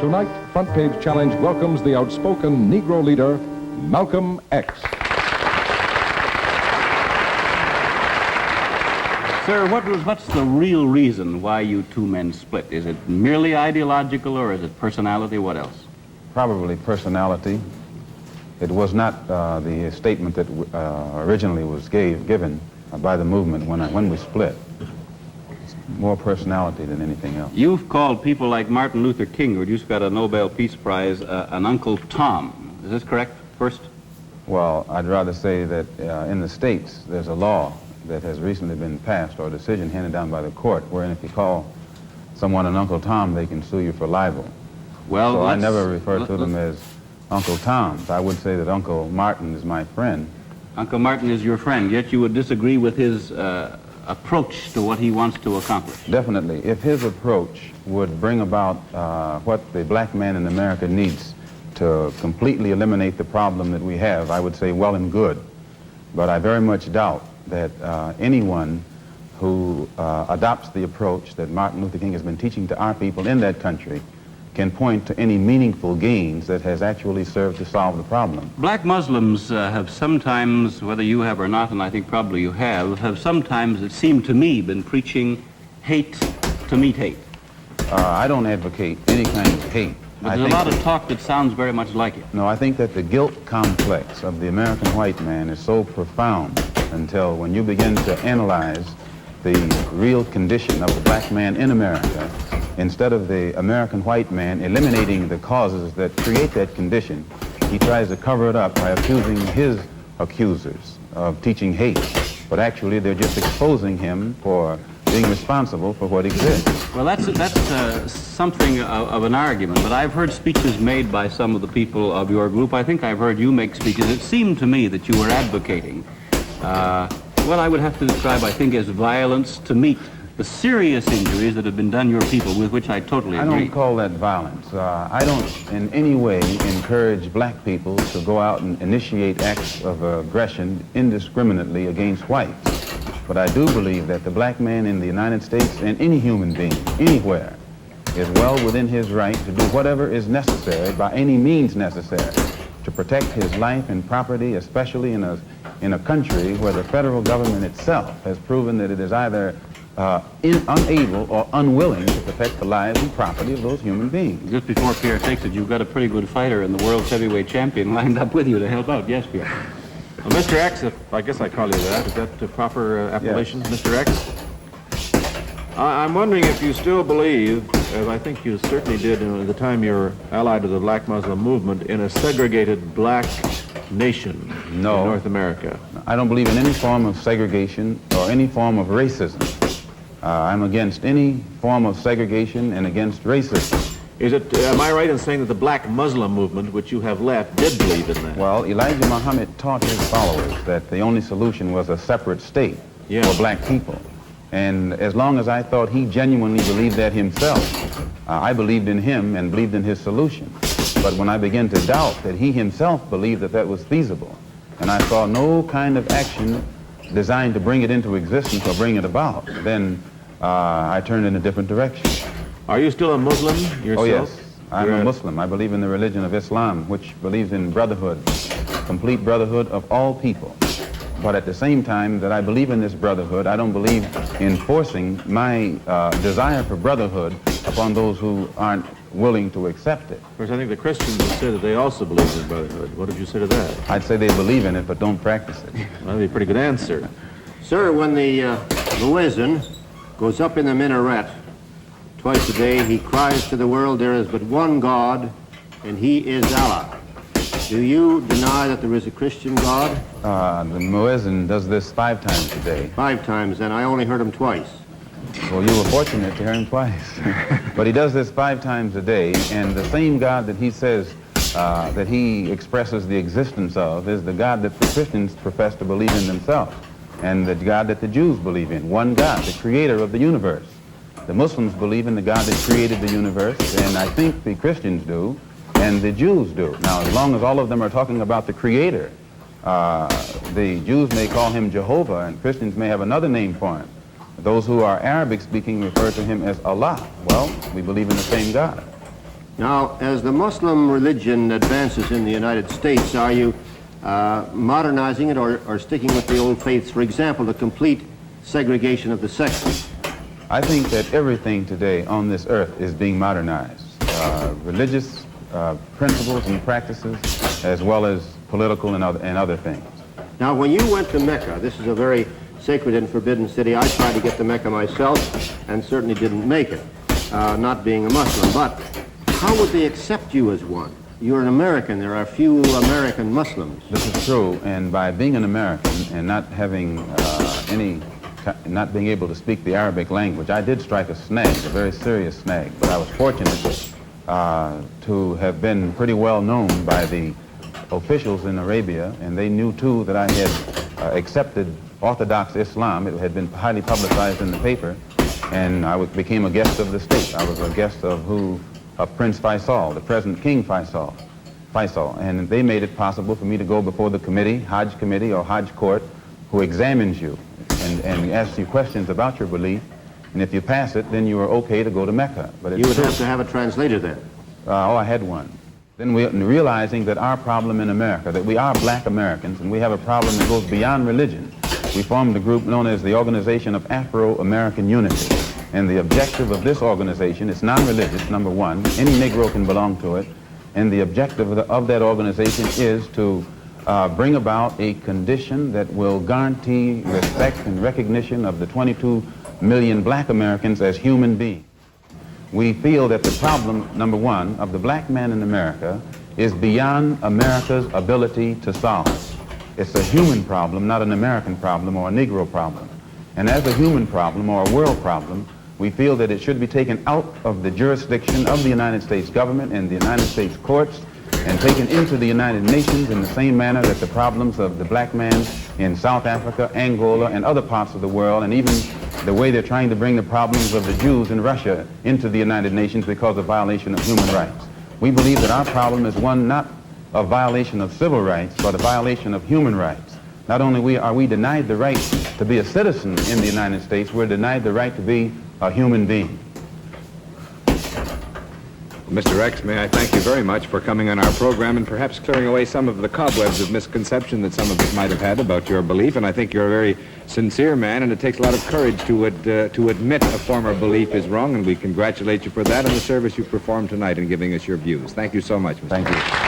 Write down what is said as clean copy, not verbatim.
Tonight, Front Page Challenge welcomes the outspoken Negro leader, Malcolm X. Sir, what's the real reason why you two men split? Is it merely ideological, or is it personality? What else? Probably personality. It was not the statement that originally was given by the movement when we split. It's more personality than anything else. You've called people like Martin Luther King, who just got a Nobel Peace Prize, an Uncle Tom. Is this correct, first? Well, I'd rather say that in the States, there's a law that has recently been passed, or a decision handed down by the court, wherein if you call someone an Uncle Tom, they can sue you for libel. Well, so I never refer to them as Uncle Toms. I would say that Uncle Martin is my friend. Uncle Martin is your friend, yet you would disagree with his approach to what he wants to accomplish. Definitely. If his approach would bring about what the black man in America needs to completely eliminate the problem that we have, I would say well and good. But I very much doubt that anyone who adopts the approach that Martin Luther King has been teaching to our people in that country can point to any meaningful gains that has actually served to solve the problem. Black Muslims have sometimes, whether you have or not, and I think probably you have sometimes, it seemed to me, been preaching hate to meet hate. I don't advocate any kind of hate. But there's a lot of talk that sounds very much like it. No, I think that the guilt complex of the American white man is so profound until when you begin to analyze the real condition of the black man in America, instead of the American white man eliminating the causes that create that condition, he tries to cover it up by accusing his accusers of teaching hate. But actually, they're just exposing him for being responsible for what exists. Well, that's something of an argument, but I've heard speeches made by some of the people of your group. I think I've heard you make speeches. It seemed to me that you were advocating what I would have to describe, I think, as violence to meet the serious injuries that have been done your people, with which I totally agree. I don't call that violence. I don't in any way encourage black people to go out and initiate acts of aggression indiscriminately against whites. But I do believe that the black man in the United States, and any human being, anywhere, is well within his right to do whatever is necessary, by any means necessary, to protect his life and property, especially in a country where the federal government itself has proven that it is either unable or unwilling to protect the lives and property of those human beings. Just before Pierre takes it, you've got a pretty good fighter and the world's heavyweight champion lined up with you to help out. Yes, Pierre. Well, Mr. X, I guess I call you that. Is that the proper appellation, Yes. Mr. X? I'm wondering if you still believe, as I think you certainly did at the time you were allied to the black Muslim movement, in a segregated black nation in North America. I don't believe in any form of segregation or any form of racism. I'm against any form of segregation and against racism. Am I right in saying that the black Muslim movement, which you have left, did believe in that? Well, Elijah Muhammad taught his followers that the only solution was a separate state for black people. And as long as I thought he genuinely believed that himself, I believed in him and believed in his solution. But when I began to doubt that he himself believed that that was feasible, and I saw no kind of action designed to bring it into existence or bring it about, then I turned in a different direction. Are you still a Muslim yourself? Oh, yes. I'm a Muslim. I believe in the religion of Islam, which believes in brotherhood, complete brotherhood of all people. But at the same time that I believe in this brotherhood, I don't believe in forcing my desire for brotherhood upon those who aren't willing to accept it. Of course, I think the Christians would say that they also believe in brotherhood. What did you say to that? I'd say they believe in it, but don't practice it. Well, that'd be a pretty good answer. Sir, when the muezzin goes up in the minaret twice a day, he cries to the world, there is but one God, and he is Allah. Do you deny that there is a Christian God? The muezzin does this 5 times a day. 5 times, and I only heard him twice. Well, you were fortunate to hear him twice. But he does this 5 times a day, and the same God that he says that he expresses the existence of is the God that the Christians profess to believe in themselves, and the God that the Jews believe in. One God, the creator of the universe. The Muslims believe in the God that created the universe, and I think the Christians do, and the Jews do. Now, as long as all of them are talking about the creator, the Jews may call him Jehovah, and Christians may have another name for him. Those who are Arabic speaking refer to him as Allah. Well, we believe in the same God. Now, as the Muslim religion advances in the United States, are you modernizing it or sticking with the old faiths? For example, the complete segregation of the sexes. I think that everything today on this earth is being modernized. Religious principles and practices, as well as political and other things. Now, when you went to Mecca, this is a very sacred and forbidden city. I tried to get to Mecca myself and certainly didn't make it, not being a Muslim. But how would they accept you as one? You're an American. There are few American Muslims. This is true, and by being an American and not having not being able to speak the Arabic language, I did strike a snag, a very serious snag. But I was fortunate to have been pretty well known by the officials in Arabia, and they knew too that I had accepted Orthodox Islam. It had been highly publicized in the paper, and I became a guest of the state. I was a guest of Prince Faisal, the present King Faisal, and they made it possible for me to go before the committee, Hajj committee or Hajj court, who examines you and asks you questions about your belief, and if you pass it, then you are okay to go to Mecca. But you would have to have a translator then. I had one. Then realizing that our problem in America, that we are black Americans, and we have a problem that goes beyond religion, we formed a group known as the Organization of Afro-American Unity. And the objective of this organization is non-religious, number one. Any Negro can belong to it. And the objective of that organization is to bring about a condition that will guarantee respect and recognition of the 22 million black Americans as human beings. We feel that the problem, number one, of the black man in America is beyond America's ability to solve. It's a human problem, not an American problem or a Negro problem. And as a human problem or a world problem, we feel that it should be taken out of the jurisdiction of the United States government and the United States courts and taken into the United Nations in the same manner that the problems of the black man in South Africa, Angola, and other parts of the world, and even the way they're trying to bring the problems of the Jews in Russia into the United Nations because of violation of human rights. We believe that our problem is one not of violation of civil rights, but a violation of human rights. Not only are we denied the right to be a citizen in the United States, we're denied the right to be a human being. Mr. X, may I thank you very much for coming on our program and perhaps clearing away some of the cobwebs of misconception that some of us might have had about your belief. And I think you're a very sincere man, and it takes a lot of courage to admit a former belief is wrong, and we congratulate you for that and the service you performed tonight in giving us your views. Thank you so much, Mr. Thank you.